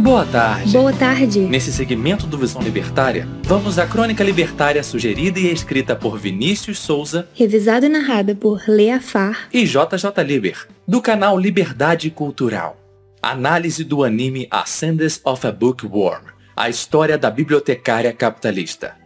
Boa tarde. Boa tarde. Nesse segmento do Visão Libertária, vamos à crônica libertária sugerida e escrita por Vinícius Souza, revisada e narrada por Lea Far e JJ Liber, do canal Liberdade Cultural. Análise do anime Ascendance of a Bookworm, a história da bibliotecária capitalista.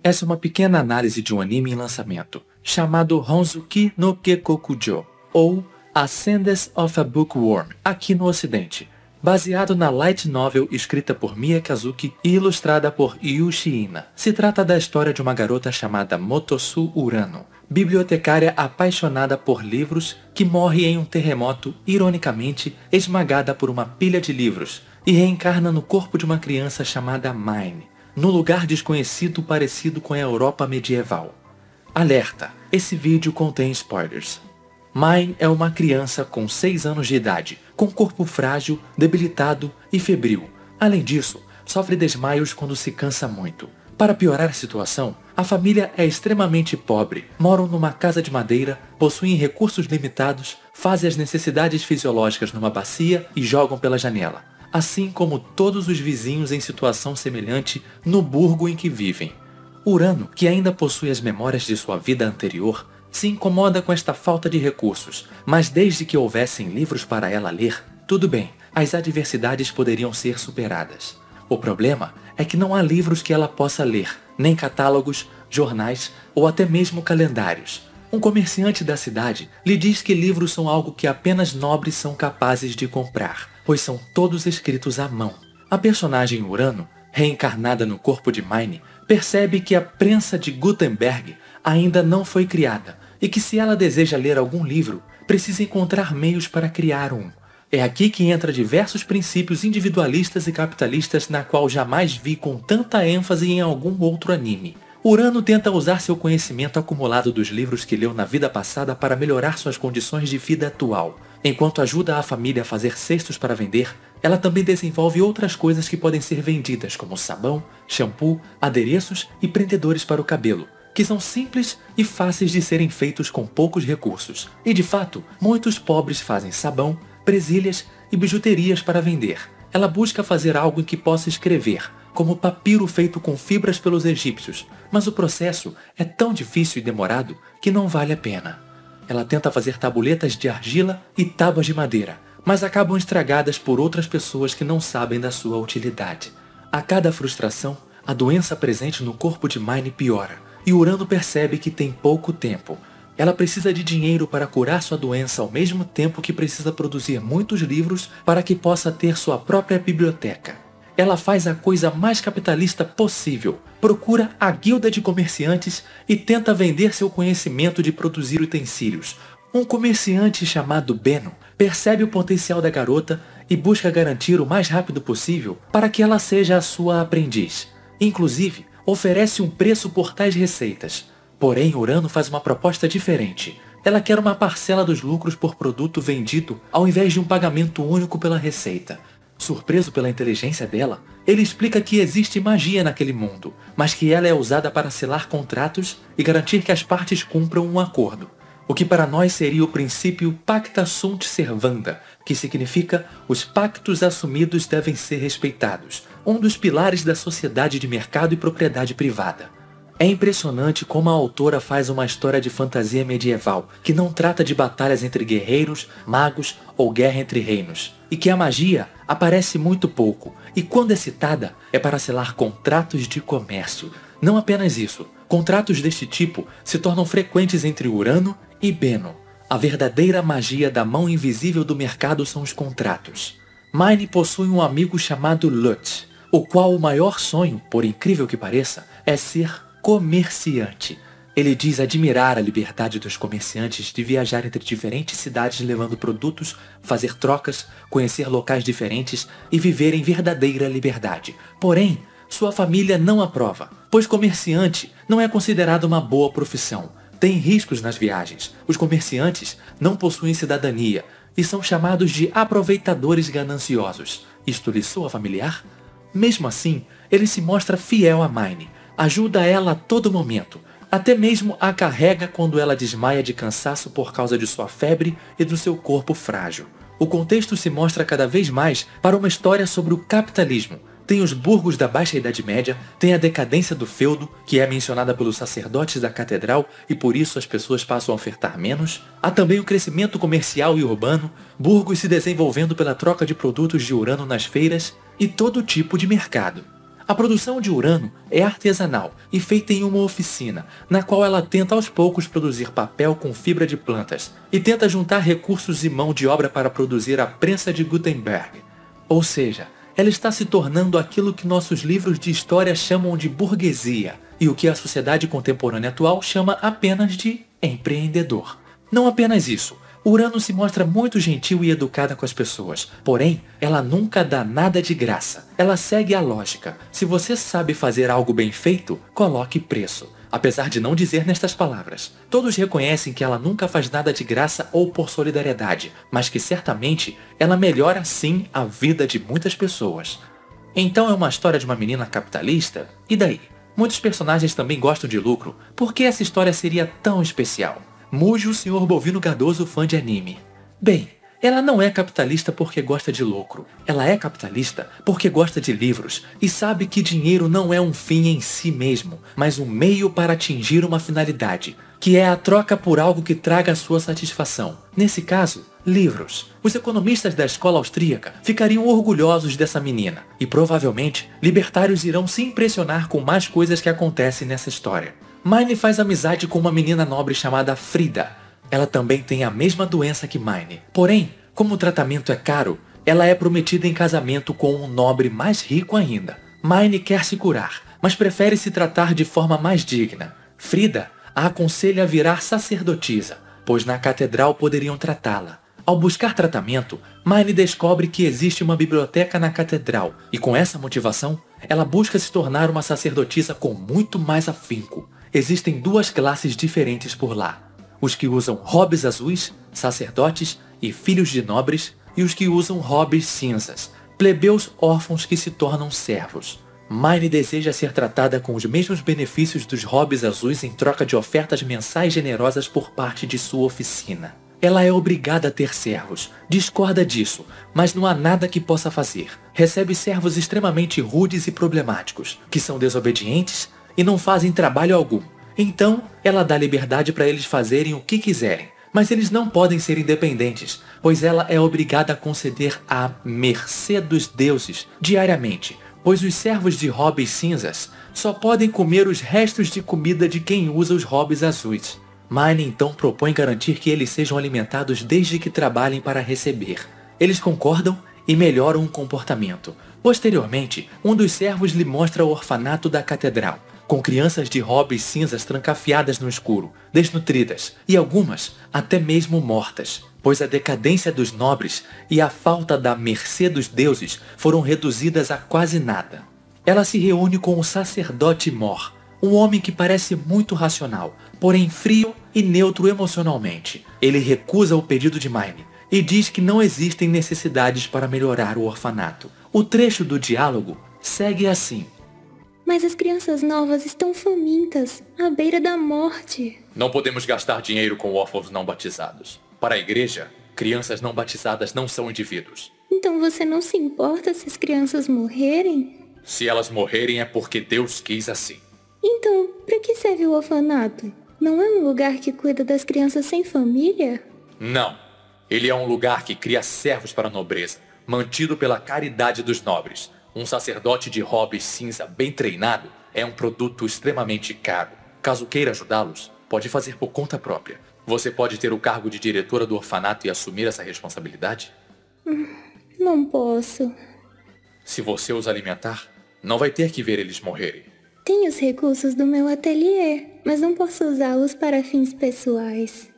Essa é uma pequena análise de um anime em lançamento, chamado Honzuki no Kekokujo, ou Ascendance of a Bookworm, aqui no ocidente, baseado na light novel escrita por Mie Kazuki e ilustrada por Yushi Ina. Se trata da história de uma garota chamada Motosu Urano, bibliotecária apaixonada por livros, que morre em um terremoto, ironicamente, esmagada por uma pilha de livros, e reencarna no corpo de uma criança chamada Mine, num lugar desconhecido parecido com a Europa medieval. Alerta! Esse vídeo contém spoilers. Mine é uma criança com 6 anos de idade, com corpo frágil, debilitado e febril. Além disso, sofre desmaios quando se cansa muito. Para piorar a situação, a família é extremamente pobre, moram numa casa de madeira, possuem recursos limitados, fazem as necessidades fisiológicas numa bacia e jogam pela janela, assim como todos os vizinhos em situação semelhante no burgo em que vivem. Urano, que ainda possui as memórias de sua vida anterior, se incomoda com esta falta de recursos, mas desde que houvessem livros para ela ler, tudo bem, as adversidades poderiam ser superadas. O problema é que não há livros que ela possa ler, nem catálogos, jornais ou até mesmo calendários. Um comerciante da cidade lhe diz que livros são algo que apenas nobres são capazes de comprar, pois são todos escritos à mão. A personagem Urano, reencarnada no corpo de Mine, percebe que a prensa de Gutenberg ainda não foi criada e que se ela deseja ler algum livro, precisa encontrar meios para criar um. É aqui que entra diversos princípios individualistas e capitalistas na qual jamais vi com tanta ênfase em algum outro anime. Urano tenta usar seu conhecimento acumulado dos livros que leu na vida passada para melhorar suas condições de vida atual. Enquanto ajuda a família a fazer cestos para vender, ela também desenvolve outras coisas que podem ser vendidas, como sabão, shampoo, adereços e prendedores para o cabelo, que são simples e fáceis de serem feitos com poucos recursos. E de fato, muitos pobres fazem sabão, presilhas e bijuterias para vender. Ela busca fazer algo em que possa escrever, como o papiro feito com fibras pelos egípcios, mas o processo é tão difícil e demorado que não vale a pena. Ela tenta fazer tabuletas de argila e tábuas de madeira, mas acabam estragadas por outras pessoas que não sabem da sua utilidade. A cada frustração, a doença presente no corpo de Mine piora, e Urano percebe que tem pouco tempo. Ela precisa de dinheiro para curar sua doença ao mesmo tempo que precisa produzir muitos livros para que possa ter sua própria biblioteca. Ela faz a coisa mais capitalista possível, procura a guilda de comerciantes e tenta vender seu conhecimento de produzir utensílios. Um comerciante chamado Beno percebe o potencial da garota e busca garantir o mais rápido possível para que ela seja a sua aprendiz. Inclusive, oferece um preço por tais receitas. Porém, Urano faz uma proposta diferente. Ela quer uma parcela dos lucros por produto vendido ao invés de um pagamento único pela receita. Surpreso pela inteligência dela, ele explica que existe magia naquele mundo, mas que ela é usada para selar contratos e garantir que as partes cumpram um acordo. O que para nós seria o princípio Pacta Sunt Servanda, que significa os pactos assumidos devem ser respeitados, um dos pilares da sociedade de mercado e propriedade privada. É impressionante como a autora faz uma história de fantasia medieval, que não trata de batalhas entre guerreiros, magos ou guerra entre reinos, e que a magia aparece muito pouco, e quando é citada, é para selar contratos de comércio. Não apenas isso, contratos deste tipo se tornam frequentes entre Urano e Beno. A verdadeira magia da mão invisível do mercado são os contratos. Mine possui um amigo chamado Lutz, o qual o maior sonho, por incrível que pareça, é ser comerciante. Ele diz admirar a liberdade dos comerciantes de viajar entre diferentes cidades levando produtos, fazer trocas, conhecer locais diferentes e viver em verdadeira liberdade. Porém, sua família não aprova, pois comerciante não é considerado uma boa profissão. Tem riscos nas viagens. Os comerciantes não possuem cidadania e são chamados de aproveitadores gananciosos. Isto lhe soa familiar? Mesmo assim, ele se mostra fiel a Mine, ajuda ela a todo momento, até mesmo a carrega quando ela desmaia de cansaço por causa de sua febre e do seu corpo frágil. o contexto se mostra cada vez mais para uma história sobre o capitalismo. Tem os burgos da Baixa Idade Média, tem a decadência do feudo, que é mencionada pelos sacerdotes da catedral e por isso as pessoas passam a ofertar menos. Há também o crescimento comercial e urbano, burgos se desenvolvendo pela troca de produtos de Urano nas feiras e todo tipo de mercado. A produção de Urano é artesanal e feita em uma oficina, na qual ela tenta aos poucos produzir papel com fibra de plantas e tenta juntar recursos e mão de obra para produzir a prensa de Gutenberg. Ou seja, ela está se tornando aquilo que nossos livros de história chamam de burguesia e o que a sociedade contemporânea atual chama apenas de empreendedor. Não apenas isso. Urano se mostra muito gentil e educada com as pessoas, porém, ela nunca dá nada de graça. Ela segue a lógica. Se você sabe fazer algo bem feito, coloque preço. Apesar de não dizer nestas palavras, todos reconhecem que ela nunca faz nada de graça ou por solidariedade, mas que certamente ela melhora sim a vida de muitas pessoas. Então é uma história de uma menina capitalista? E daí? Muitos personagens também gostam de lucro. Por que essa história seria tão especial? Muge o Sr. Bovino Cardoso, fã de anime. Bem, ela não é capitalista porque gosta de lucro. Ela é capitalista porque gosta de livros e sabe que dinheiro não é um fim em si mesmo, mas um meio para atingir uma finalidade, que é a troca por algo que traga a sua satisfação. Nesse caso, livros. Os economistas da escola austríaca ficariam orgulhosos dessa menina e provavelmente libertários irão se impressionar com mais coisas que acontecem nessa história. Mine faz amizade com uma menina nobre chamada Frida. Ela também tem a mesma doença que Mine. Porém, como o tratamento é caro, ela é prometida em casamento com um nobre mais rico ainda. Mine quer se curar, mas prefere se tratar de forma mais digna. Frida a aconselha a virar sacerdotisa, pois na catedral poderiam tratá-la. Ao buscar tratamento, Mine descobre que existe uma biblioteca na catedral e com essa motivação, ela busca se tornar uma sacerdotisa com muito mais afinco. Existem duas classes diferentes por lá. Os que usam robes azuis, sacerdotes e filhos de nobres, e os que usam robes cinzas, plebeus órfãos que se tornam servos. Mine deseja ser tratada com os mesmos benefícios dos robes azuis em troca de ofertas mensais generosas por parte de sua oficina. Ela é obrigada a ter servos, discorda disso, mas não há nada que possa fazer. Recebe servos extremamente rudes e problemáticos, que são desobedientes e não fazem trabalho algum. Então, ela dá liberdade para eles fazerem o que quiserem, mas eles não podem ser independentes, pois ela é obrigada a conceder a mercê dos deuses diariamente, pois os servos de robes cinzas só podem comer os restos de comida de quem usa os robes azuis. Mine então propõe garantir que eles sejam alimentados desde que trabalhem para receber. Eles concordam e melhoram o comportamento. Posteriormente, um dos servos lhe mostra o orfanato da catedral, com crianças de robes cinzas trancafiadas no escuro, desnutridas, e algumas até mesmo mortas, pois a decadência dos nobres e a falta da mercê dos deuses foram reduzidas a quase nada. Ela se reúne com o sacerdote Mor, um homem que parece muito racional, porém frio e neutro emocionalmente. Ele recusa o pedido de Mine e diz que não existem necessidades para melhorar o orfanato. O trecho do diálogo segue assim. Mas as crianças novas estão famintas, à beira da morte. Não podemos gastar dinheiro com órfãos não batizados. Para a igreja, crianças não batizadas não são indivíduos. Então você não se importa se as crianças morrerem? Se elas morrerem é porque Deus quis assim. Então, para que serve o orfanato? Não é um lugar que cuida das crianças sem família? Não. Ele é um lugar que cria servos para a nobreza, mantido pela caridade dos nobres. Um sacerdote de robe cinza bem treinado é um produto extremamente caro. Caso queira ajudá-los, pode fazer por conta própria. Você pode ter o cargo de diretora do orfanato e assumir essa responsabilidade? Não posso. Se você os alimentar, não vai ter que ver eles morrerem. Tenho os recursos do meu ateliê, mas não posso usá-los para fins pessoais.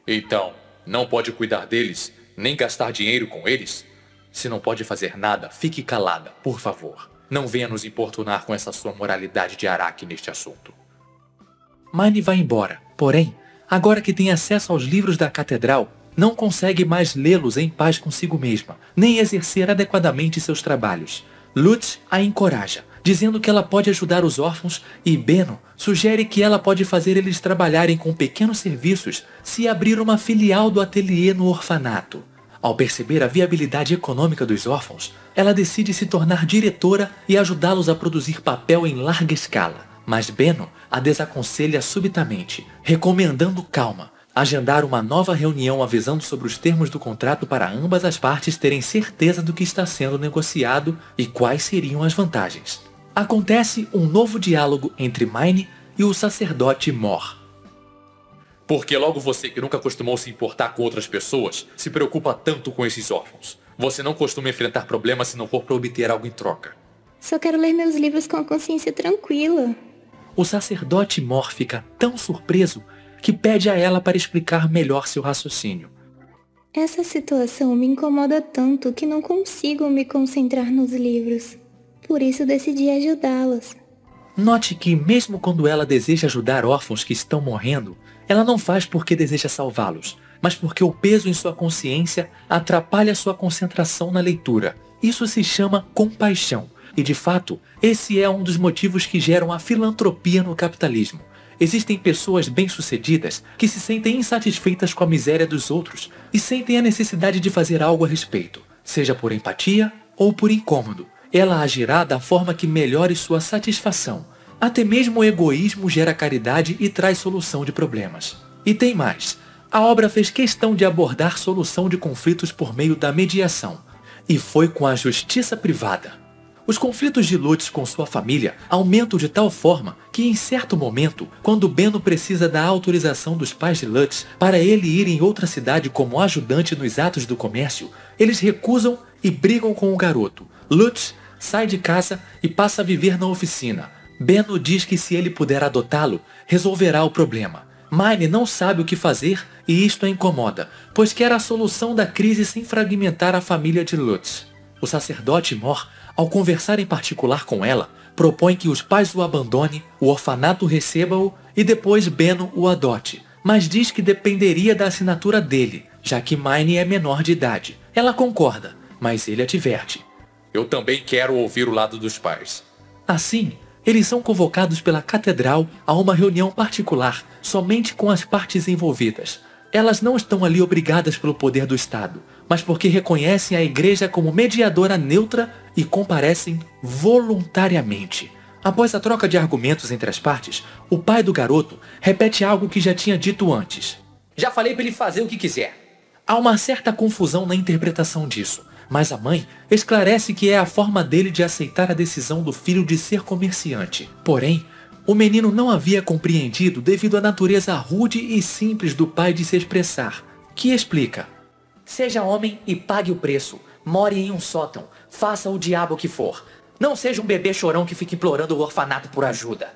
Então, não pode cuidar deles, nem gastar dinheiro com eles? Se não pode fazer nada, fique calada, por favor. Não venha nos importunar com essa sua moralidade de Araque neste assunto. Mine vai embora, porém, agora que tem acesso aos livros da catedral, não consegue mais lê-los em paz consigo mesma, nem exercer adequadamente seus trabalhos. Lutz a encoraja, dizendo que ela pode ajudar os órfãos, e Beno sugere que ela pode fazer eles trabalharem com pequenos serviços se abrir uma filial do ateliê no orfanato. Ao perceber a viabilidade econômica dos órfãos, ela decide se tornar diretora e ajudá-los a produzir papel em larga escala. Mas Benno a desaconselha subitamente, recomendando calma, agendar uma nova reunião avisando sobre os termos do contrato para ambas as partes terem certeza do que está sendo negociado e quais seriam as vantagens. Acontece um novo diálogo entre Mine e o sacerdote Mor. Porque logo você que nunca costumou se importar com outras pessoas, se preocupa tanto com esses órfãos. Você não costuma enfrentar problemas se não for para obter algo em troca. Só quero ler meus livros com a consciência tranquila. O sacerdote Mor fica tão surpreso que pede a ela para explicar melhor seu raciocínio. Essa situação me incomoda tanto que não consigo me concentrar nos livros. Por isso decidi ajudá-las. Note que mesmo quando ela deseja ajudar órfãos que estão morrendo, ela não faz porque deseja salvá-los, mas porque o peso em sua consciência atrapalha sua concentração na leitura. Isso se chama compaixão. E de fato, esse é um dos motivos que geram a filantropia no capitalismo. Existem pessoas bem-sucedidas que se sentem insatisfeitas com a miséria dos outros e sentem a necessidade de fazer algo a respeito, seja por empatia ou por incômodo. Ela agirá da forma que melhore sua satisfação. Até mesmo o egoísmo gera caridade e traz solução de problemas. E tem mais. A obra fez questão de abordar solução de conflitos por meio da mediação. E foi com a justiça privada. Os conflitos de Lutz com sua família aumentam de tal forma que, em certo momento, quando Benno precisa da autorização dos pais de Lutz para ele ir em outra cidade como ajudante nos atos do comércio, eles recusam e brigam com o garoto. Lutz sai de casa e passa a viver na oficina. Benno diz que se ele puder adotá-lo, resolverá o problema. Mine não sabe o que fazer e isto a incomoda, pois quer a solução da crise sem fragmentar a família de Lutz. O sacerdote Mor, ao conversar em particular com ela, propõe que os pais o abandonem, o orfanato receba-o e depois Benno o adote, mas diz que dependeria da assinatura dele, já que Mine é menor de idade. Ela concorda, mas ele adverte. Eu também quero ouvir o lado dos pais. Assim, eles são convocados pela catedral a uma reunião particular, somente com as partes envolvidas. Elas não estão ali obrigadas pelo poder do Estado, mas porque reconhecem a igreja como mediadora neutra e comparecem voluntariamente. Após a troca de argumentos entre as partes, o pai do garoto repete algo que já tinha dito antes. Já falei para ele fazer o que quiser. Há uma certa confusão na interpretação disso, mas a mãe esclarece que é a forma dele de aceitar a decisão do filho de ser comerciante. Porém, o menino não havia compreendido devido à natureza rude e simples do pai de se expressar, que explica. Seja homem e pague o preço. More em um sótão. Faça o diabo que for. Não seja um bebê chorão que fica implorando o orfanato por ajuda.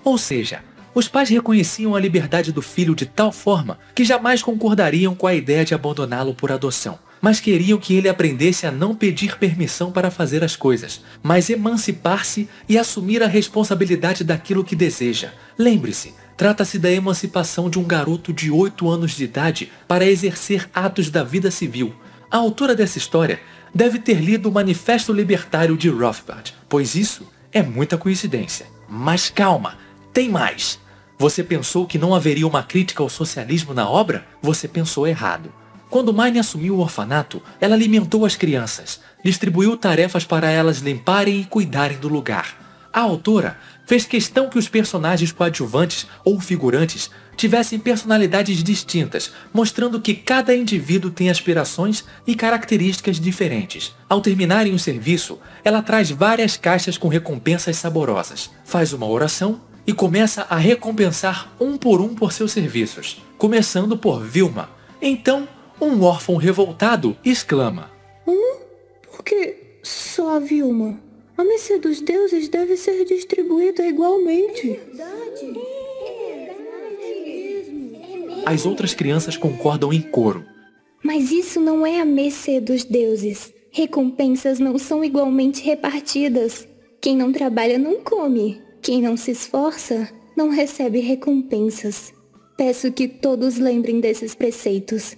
Ou seja, os pais reconheciam a liberdade do filho de tal forma que jamais concordariam com a ideia de abandoná-lo por adoção, mas queriam que ele aprendesse a não pedir permissão para fazer as coisas, mas emancipar-se e assumir a responsabilidade daquilo que deseja. Lembre-se, trata-se da emancipação de um garoto de 8 anos de idade para exercer atos da vida civil. A autora dessa história deve ter lido o Manifesto Libertário de Rothbard, pois isso é muita coincidência. Mas calma, tem mais! Você pensou que não haveria uma crítica ao socialismo na obra? Você pensou errado. Quando Mine assumiu o orfanato, ela alimentou as crianças, distribuiu tarefas para elas limparem e cuidarem do lugar. A autora fez questão que os personagens coadjuvantes ou figurantes tivessem personalidades distintas, mostrando que cada indivíduo tem aspirações e características diferentes. Ao terminarem o serviço, ela traz várias caixas com recompensas saborosas, faz uma oração e começa a recompensar um por seus serviços, começando por Vilma. Então, um órfão revoltado exclama. Por que só a Vilma? A mercê dos deuses deve ser distribuída igualmente. As outras crianças concordam em coro. Mas isso não é a mercê dos deuses. Recompensas não são igualmente repartidas. Quem não trabalha não come. Quem não se esforça não recebe recompensas. Peço que todos lembrem desses preceitos.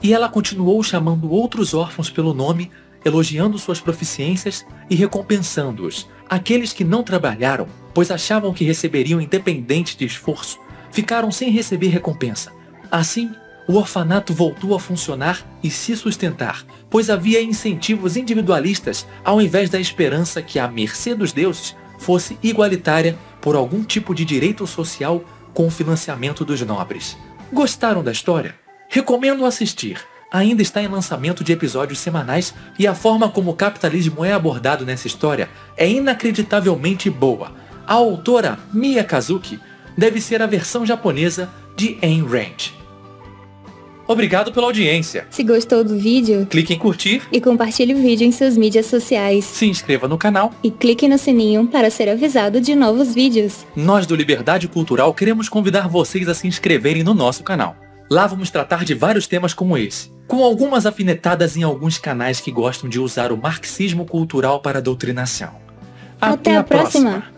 E ela continuou chamando outros órfãos pelo nome, elogiando suas proficiências e recompensando-os. Aqueles que não trabalharam, pois achavam que receberiam independente de esforço, ficaram sem receber recompensa. Assim, o orfanato voltou a funcionar e se sustentar, pois havia incentivos individualistas ao invés da esperança que a mercê dos deuses fosse igualitária por algum tipo de direito social com o financiamento dos nobres. Gostaram da história? Recomendo assistir. Ainda está em lançamento de episódios semanais e a forma como o capitalismo é abordado nessa história é inacreditavelmente boa. A autora Mia Kazuki deve ser a versão japonesa de Ayn Rand. Obrigado pela audiência. Se gostou do vídeo, Clique em curtir, e compartilhe o vídeo em suas mídias sociais. se inscreva no canal. E clique no sininho para ser avisado de novos vídeos. Nós do Liberdade Cultural queremos convidar vocês a se inscreverem no nosso canal. Lá vamos tratar de vários temas como esse, com algumas afinetadas em alguns canais que gostam de usar o marxismo cultural para a doutrinação. Até a próxima.